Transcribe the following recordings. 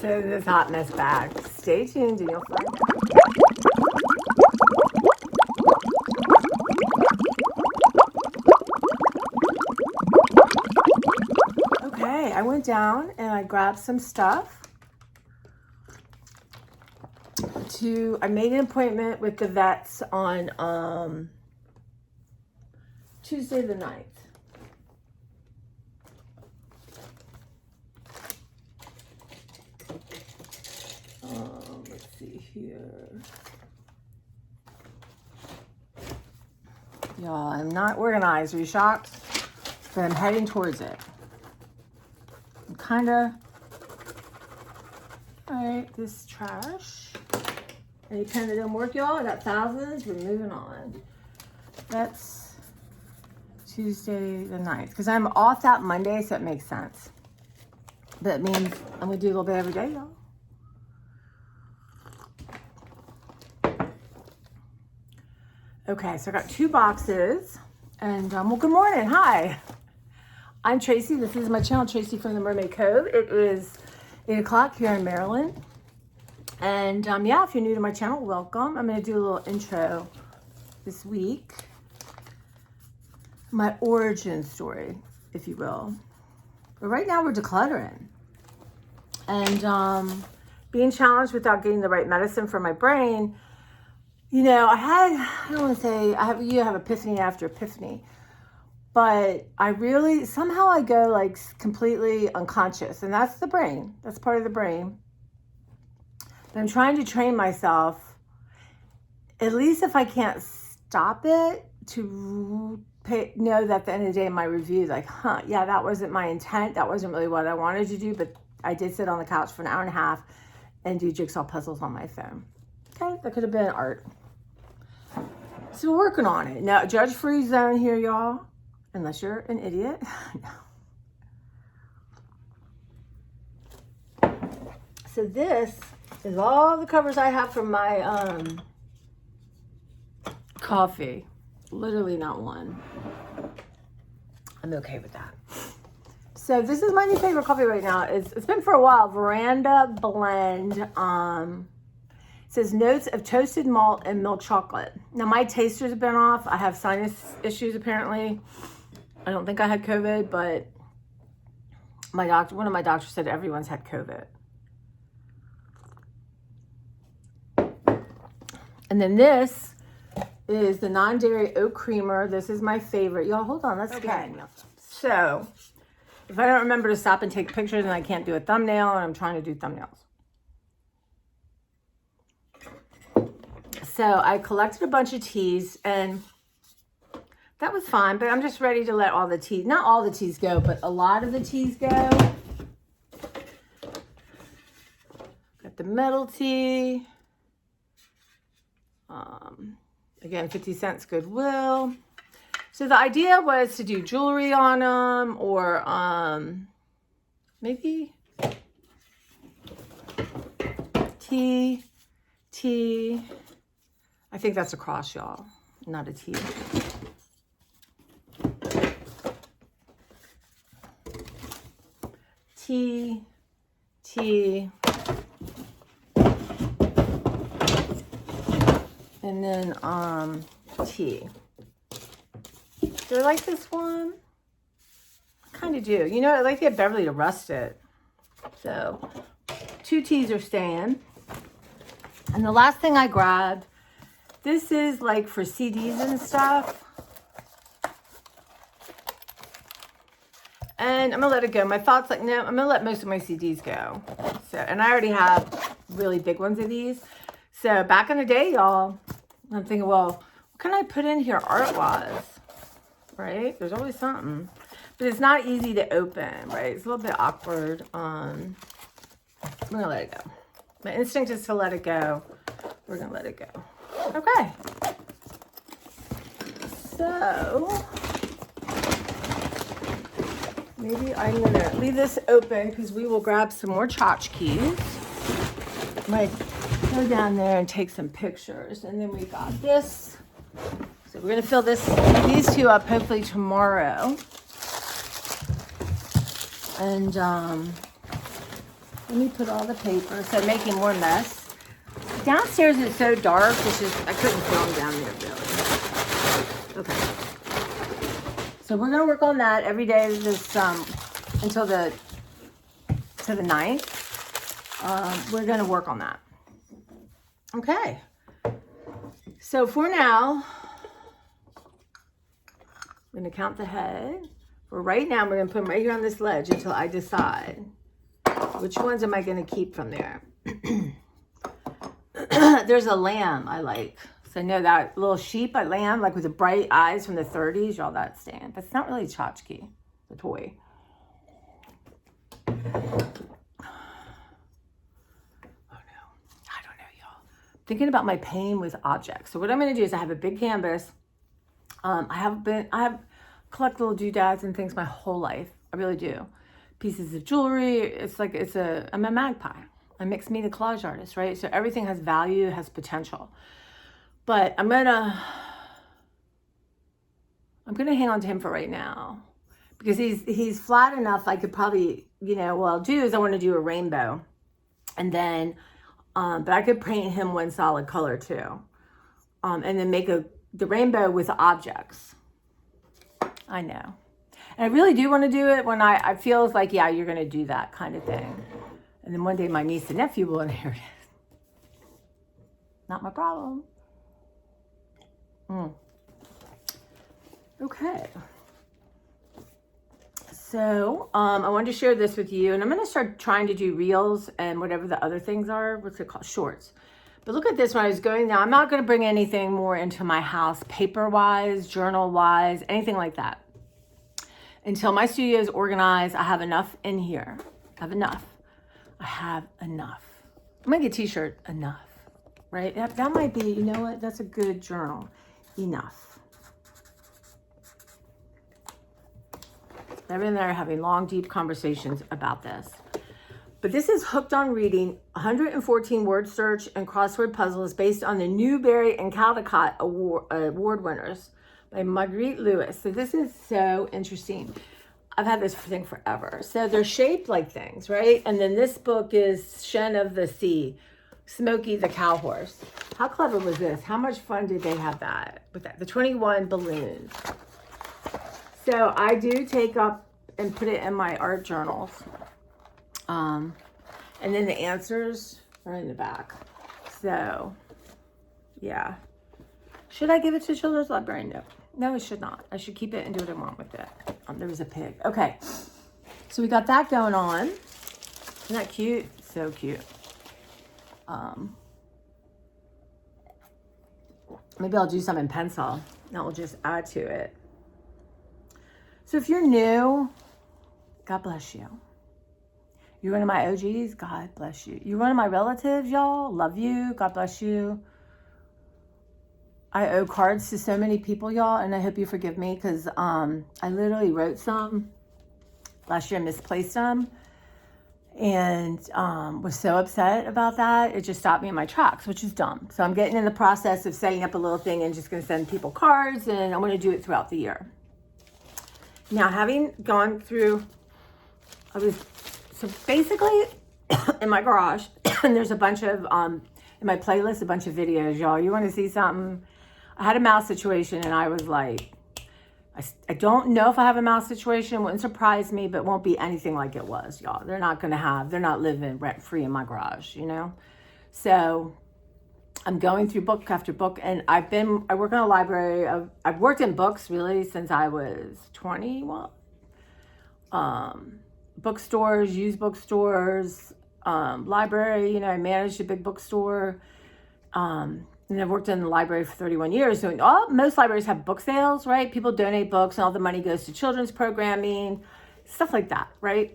So this hot mess bag. Stay tuned and you'll find out. Okay, I went down and I grabbed some stuff. I made an appointment with the vets on Tuesday the 9th. Let's see here. Y'all, I'm not organized. Are you shocked? But I'm heading towards it. I'm kind of... Alright, this trash. Any pen that didn't work, y'all? I got thousands. We're moving on. That's Tuesday the 9th. Because I'm off that Monday, so it makes sense. That means I'm going to do a little bit every day, y'all. Okay, so I got 2 boxes. And, well, good morning. Hi. I'm Tracy. This is my channel, Tracy from the Mermaid Cove. It is 8 o'clock here in Maryland. And yeah, if you're new to my channel, welcome. I'm going to do a little intro this week. My origin story, if you will. But right now we're decluttering. And being challenged without getting the right medicine for my brain. You know, I don't want to say, you have epiphany after epiphany. But I really, somehow I go like completely unconscious. And that's the brain. That's part of the brain. But I'm trying to train myself, at least if I can't stop it, to know that at the end of the day in my review, like, yeah, that wasn't my intent. That wasn't really what I wanted to do. But I did sit on the couch for an hour and a half and do jigsaw puzzles on my phone. Okay, that could have been art. So we're working on it. Now, judge-free zone here, y'all. Unless you're an idiot. So this is all the covers I have from my coffee. Literally not one. I'm okay with that. So this is my new favorite coffee right now. It's been for a while. Veranda Blend. It says notes of toasted malt and milk chocolate. Now my tasters have been off. I have sinus issues apparently. I don't think I had COVID, but one of my doctors said everyone's had COVID. And then this is the non-dairy oat creamer. This is my favorite. Y'all, hold on. Let's get it. So, if I don't remember to stop and take pictures and I can't do a thumbnail, and I'm trying to do thumbnails. So, I collected a bunch of teas, and that was fine. But I'm just ready to let all the teas, not all the teas go, but a lot of the teas go. Got the metal tea. Again, 50 cents Goodwill. So the idea was to do jewelry on them or maybe tea. I think that's a cross, y'all, not a T. Tea. And then tea. Do I like this one? I kind of do. You know, I like to get Beverly to rust it. So 2 teas are staying. And the last thing I grabbed, this is like for CDs and stuff. And I'm gonna let it go. My thoughts like, no, I'm gonna let most of my CDs go. So, and I already have really big ones of these. So back in the day, y'all, I'm thinking, well, what can I put in here art-wise, right? There's always something. But it's not easy to open, right? It's a little bit awkward. I'm going to let it go. My instinct is to let it go. We're going to let it go. Okay. So, maybe I'm going to leave this open because we will grab some more tchotchkes. Might go down there and take some pictures. And then we got this. So we're going to fill these 2 up hopefully tomorrow. And Let me put all the paper, so making more mess. Downstairs is so dark, it's just, I couldn't film down there really. Okay. So we're gonna work on that every day this, until the 9th. We're gonna work on that. Okay. So for now, I'm gonna count the head. For right now, we're gonna put them right here on this ledge until I decide which ones am I gonna keep from there. There's a lamb I like. So I know that little sheep, a lamb, like with the bright eyes from the 30s, y'all, that's staying. But it's not really a tchotchke, the toy. Oh no, I don't know, y'all. Thinking about my pain with objects. So what I'm gonna do is I have a big canvas. I have collect little doodads and things my whole life. I really do. Pieces of jewelry. I'm a magpie. I'm a mixed media collage artist, right? So everything has value, has potential. But I'm gonna hang on to him for right now because he's flat enough. I could probably, what I'll do is I want to do a rainbow, and then, but I could paint him one solid color too, and then make the rainbow with objects. I know. And I really do want to do it when I feel like, yeah, you're going to do that kind of thing. And then one day my niece and nephew will inherit it. Not my problem. Okay. So I wanted to share this with you. And I'm going to start trying to do reels and whatever the other things are. What's it called? Shorts. But look at this when I was going down. I'm not going to bring anything more into my house, paper-wise, journal-wise, anything like that. Until my studio is organized, I have enough in here. I have enough. I'm going to get a t-shirt, enough, right? That might be, you know what? That's a good journal. Enough. I've been there having long, deep conversations about this. But this is Hooked on Reading, 114 word search and crossword puzzles based on the Newbery and Caldecott award winners by Marguerite Lewis. So this is so interesting. I've had this thing forever. So they're shaped like things, right? And then this book is Shen of the Sea, Smokey the Cow Horse. How clever was this? How much fun did they have that with that? The 21 balloons. So I do take up and put it in my art journals. And then the answers are in the back. So, yeah. Should I give it to Children's Library? No. No, I should not. I should keep it and do what I want with it. There was a pig. Okay. So we got that going on. Isn't that cute? So cute. Maybe I'll do some in pencil. That will just add to it. So if you're new, God bless you. You're one of my OGs, God bless you. You're one of my relatives, y'all. Love you. God bless you. I owe cards to so many people, y'all, and I hope you forgive me because I literally wrote some last year, misplaced them, and was so upset about that. It just stopped me in my tracks, which is dumb. So I'm getting in the process of setting up a little thing and just going to send people cards, and I'm going to do it throughout the year. Now, having gone through, so basically in my garage, and there's a bunch of, in my playlist, a bunch of videos, y'all. You want to see something? I had a mouse situation and I was like, I don't know if I have a mouse situation. It wouldn't surprise me, but it won't be anything like it was, y'all. They're not living rent free in my garage, So I'm going through book after book, and I work in a library. I've worked in books really since I was 21. Bookstores, used bookstores, library, I managed a big bookstore. And I've worked in the library for 31 years. So most libraries have book sales, right? People donate books and all the money goes to children's programming, stuff like that, right?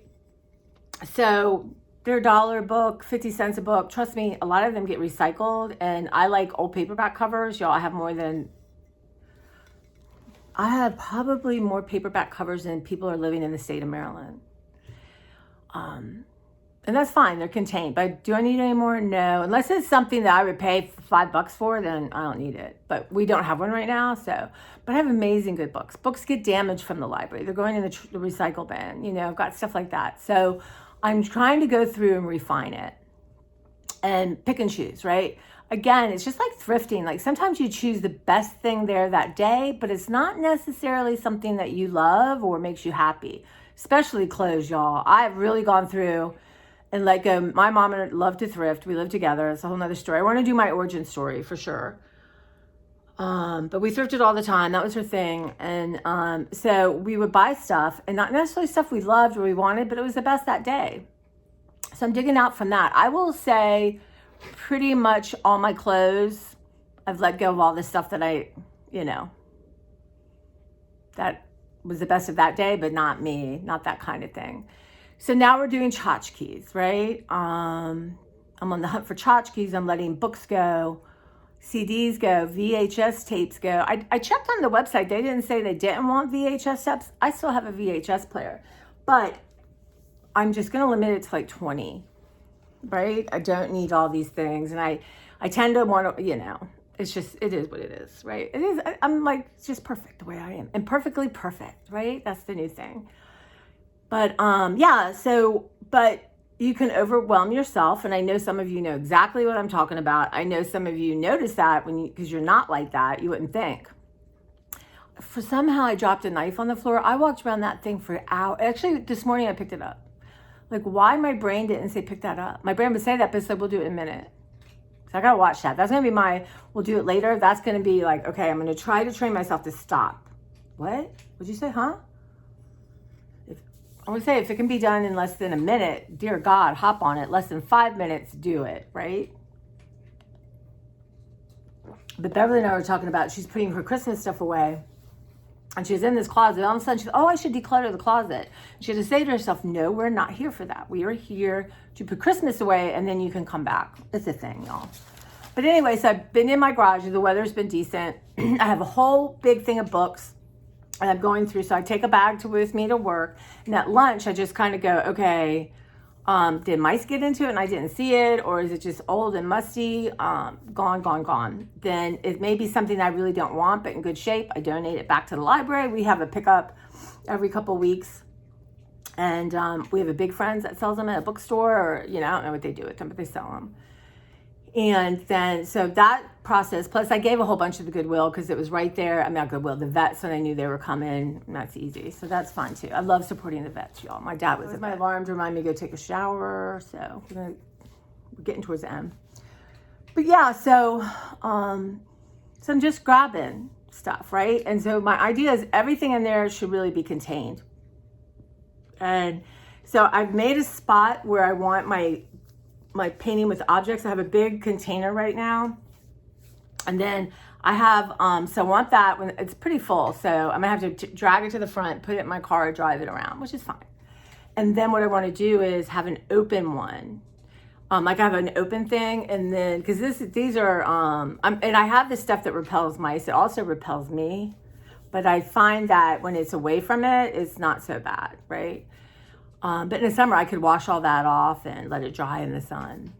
So they're $1 a book, 50 cents a book. Trust me, a lot of them get recycled, and I like old paperback covers. Y'all, I have probably more paperback covers than people are living in the state of Maryland. And that's fine, they're contained. But do I need any more? No. Unless it's something that I would pay $5 for, then I don't need it. But we don't have one right now, so. But I have amazing good books. Books get damaged from the library. They're going in the recycle bin, I've got stuff like that. So I'm trying to go through and refine it and pick and choose, right? Again, it's just like thrifting. Like sometimes you choose the best thing there that day, but it's not necessarily something that you love or makes you happy, especially clothes, y'all. I've really gone through and let go. My mom and I love to thrift. We live together. It's a whole nother story. I want to do my origin story for sure. But we thrifted all the time. That was her thing. And so we would buy stuff, and not necessarily stuff we loved or we wanted, but it was the best that day. So I'm digging out from that. I will say pretty much all my clothes, I've let go of all the stuff that that was the best of that day, but not me, not that kind of thing. So now we're doing tchotchkes, right? I'm on the hunt for tchotchkes. I'm letting books go, CDs go, VHS tapes go. I checked on the website. They didn't say they didn't want VHS tapes. I still have a VHS player, but I'm just going to limit it to like 20, right? I don't need all these things. And I tend to want to, it's just, it is what it is, right? It is, I'm like, it's just perfect the way I am, and perfectly perfect, right? That's the new thing. But but you can overwhelm yourself. And I know some of you know exactly what I'm talking about. I know some of you notice that because you're not like that, you wouldn't think. For somehow I dropped a knife on the floor. I walked around that thing for hours. Actually, this morning I picked it up. Like, why my brain didn't say pick that up? My brain would say that, but it said we'll do it in a minute. So I gotta watch that. That's gonna be we'll do it later. That's gonna be like, okay, I'm gonna try to train myself to stop. What? What'd you say, huh? I would say if it can be done in less than a minute, dear God, hop on it. Less than 5 minutes, do it, right? But Beverly and I were talking about, she's putting her Christmas stuff away. And she's in this closet. All of a sudden, she's, I should declutter the closet. She had to say to herself, no, we're not here for that. We are here to put Christmas away, and then you can come back. It's a thing, y'all. But anyway, so I've been in my garage. The weather's been decent. I have a whole big thing of books. And I'm going through, so I take a bag with me to work. And at lunch, I just kind of go, okay, did mice get into it and I didn't see it? Or is it just old and musty? Gone. Then it may be something I really don't want, but in good shape. I donate it back to the library. We have a pickup every couple weeks. And we have a Big Friends that sells them at a bookstore. Or, I don't know what they do with them, but they sell them. And then, so that process, plus I gave a whole bunch of the Goodwill because it was right there. Not Goodwill, the vets, and I knew they were coming. And that's easy. So that's fun too. I love supporting the vets, y'all. My dad was my alarm to remind me to go take a shower. So we're getting towards the end. But yeah, so I'm just grabbing stuff, right? And so my idea is everything in there should really be contained. And so I've made a spot where I want my painting with objects. I have a big container right now. And then I have, so I want that when it's pretty full. So I'm gonna have to drag it to the front, put it in my car, drive it around, which is fine. And then what I want to do is have an open one. Like I have an open thing, and then, cause these are, and I have this stuff that repels mice. It also repels me, but I find that when it's away from it, it's not so bad, right? But in the summer, I could wash all that off and let it dry in the sun.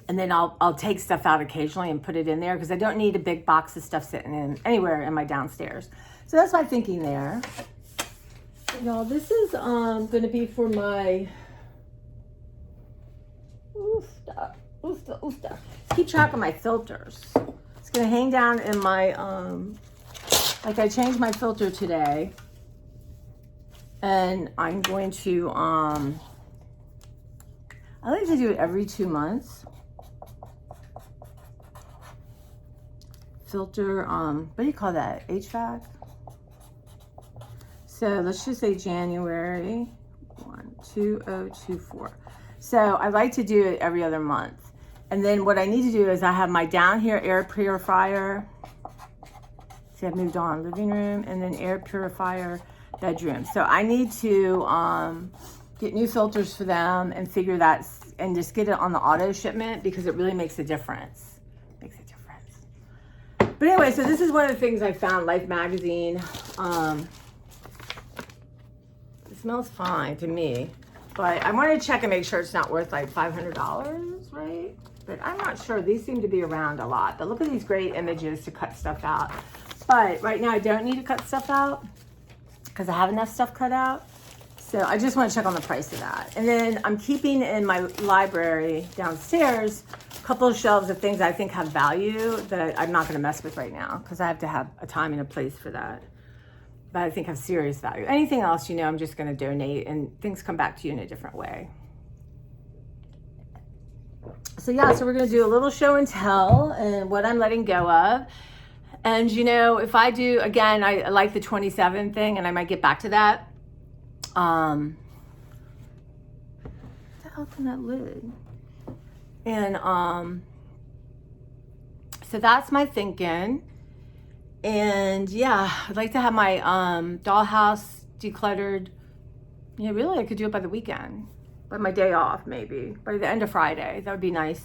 And then I'll take stuff out occasionally and put it in there because I don't need a big box of stuff sitting in anywhere in my downstairs. So that's my thinking there. Y'all, this is going to be for my stuff. Keep track of my filters. It's going to hang down in my, like I changed my filter today. And I'm going to, I like to do it every 2 months. Filter, what do you call that? HVAC? So let's just say January 2024. So I like to do it every other month. And then what I need to do is I have my down here air purifier. See, I've moved on, living room, and then air purifier, bedroom. So I need to get new filters for them and figure that, and just get it on the auto shipment because it really makes a difference. But anyway, so this is one of the things I found, Life magazine. It smells fine to me, but I want to check and make sure it's not worth like $500, right? But I'm not sure. These seem to be around a lot. But look at these great images to cut stuff out. But right now I don't need to cut stuff out because I have enough stuff cut out. So I just want to check on the price of that. And then I'm keeping in my library downstairs a couple of shelves of things I think have value that I'm not going to mess with right now because I have to have a time and a place for that. But I think have serious value. Anything else, you know, I'm just going to donate and things come back to you in a different way. So yeah, so we're going to do a little show and tell and what I'm letting go of. And you know, if I do, again, I like the 27 thing and I might get back to that. What the hell's in that lid? And so that's my thinking. And yeah, I'd like to have my dollhouse decluttered. Yeah, really, I could do it by the weekend, by my day off, maybe by the end of Friday. That would be nice.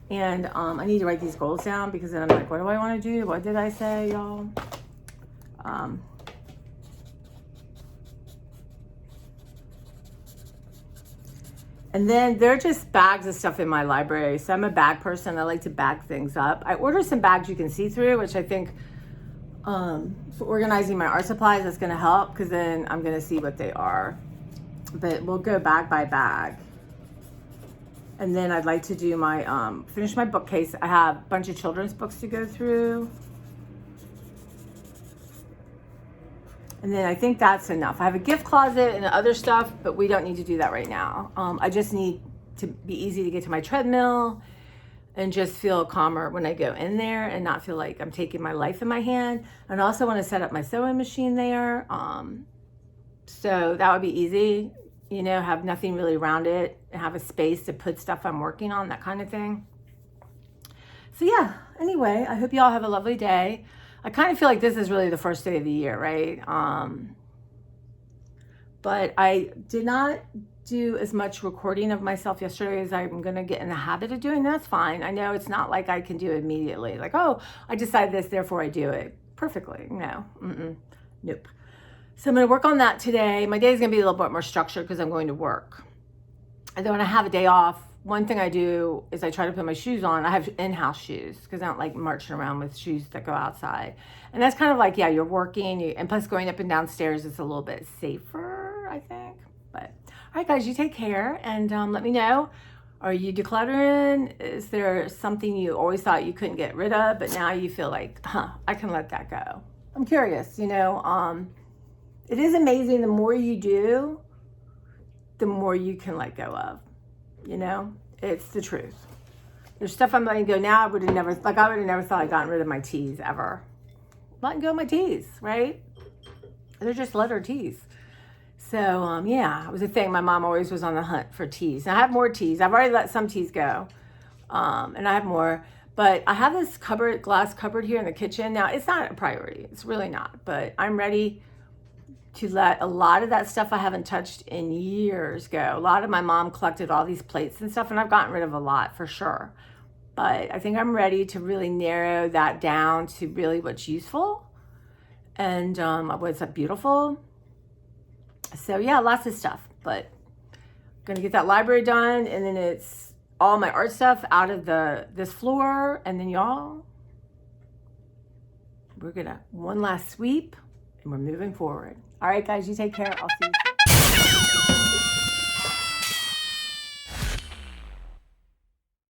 And I need to write these goals down because then I'm like, what do I want to do? What did I say, y'all? And then there are just bags of stuff in my library. So I'm a bag person. I like to bag things up. I ordered some bags you can see through, which I think for organizing my art supplies, that's going to help because then I'm going to see what they are. But we'll go bag by bag. And then I'd like to do my, finish my bookcase. I have a bunch of children's books to go through. And then I think that's enough. I have a gift closet and other stuff, but we don't need to do that right now. I just need to be easy to get to my treadmill and just feel calmer when I go in there and not feel like I'm taking my life in my hand. And I also want to set up my sewing machine there. So that would be easy, you know, have nothing really around it and have a space to put stuff I'm working on, that kind of thing. So yeah, anyway, I hope you all have a lovely day. I kind of feel like this is really the first day of the year, right? But I did not do as much recording of myself yesterday as I'm going to get in the habit of doing. That's fine. I know it's not like I can do it immediately. Like, oh, I decided this, therefore I do it perfectly. No, nope. So I'm going to work on that today. My day is going to be a little bit more structured because I'm going to work. And then when I have a day off, one thing I do is I try to put my shoes on. I have in-house shoes because I don't like marching around with shoes that go outside. And that's kind of like, yeah, you're working. And plus going up and downstairs is a little bit safer, I think. But all right, guys, you take care and let me know. Are you decluttering? Is there something you always thought you couldn't get rid of, but now you feel like, I can let that go? I'm curious, you know. It is amazing. The more you do, the more you can let go of. You know, it's the truth. There's stuff I'm letting go now. I would have never thought I'd gotten rid of my teas ever. Letting go of my teas, right? They're just letter teas. So, yeah, it was a thing. My mom always was on the hunt for teas. And I have more teas. I've already let some teas go. And I have more. But I have this glass cupboard here in the kitchen. Now, it's not a priority. It's really not. But I'm ready to let a lot of that stuff I haven't touched in years go. A lot of my mom collected all these plates and stuff, and I've gotten rid of a lot for sure. But I think I'm ready to really narrow that down to really what's useful and what's beautiful. So yeah, lots of stuff, but I'm gonna get that library done, and then it's all my art stuff out of this floor, and then y'all, we're gonna one last sweep, and we're moving forward. All right, guys, you take care. I'll see you soon.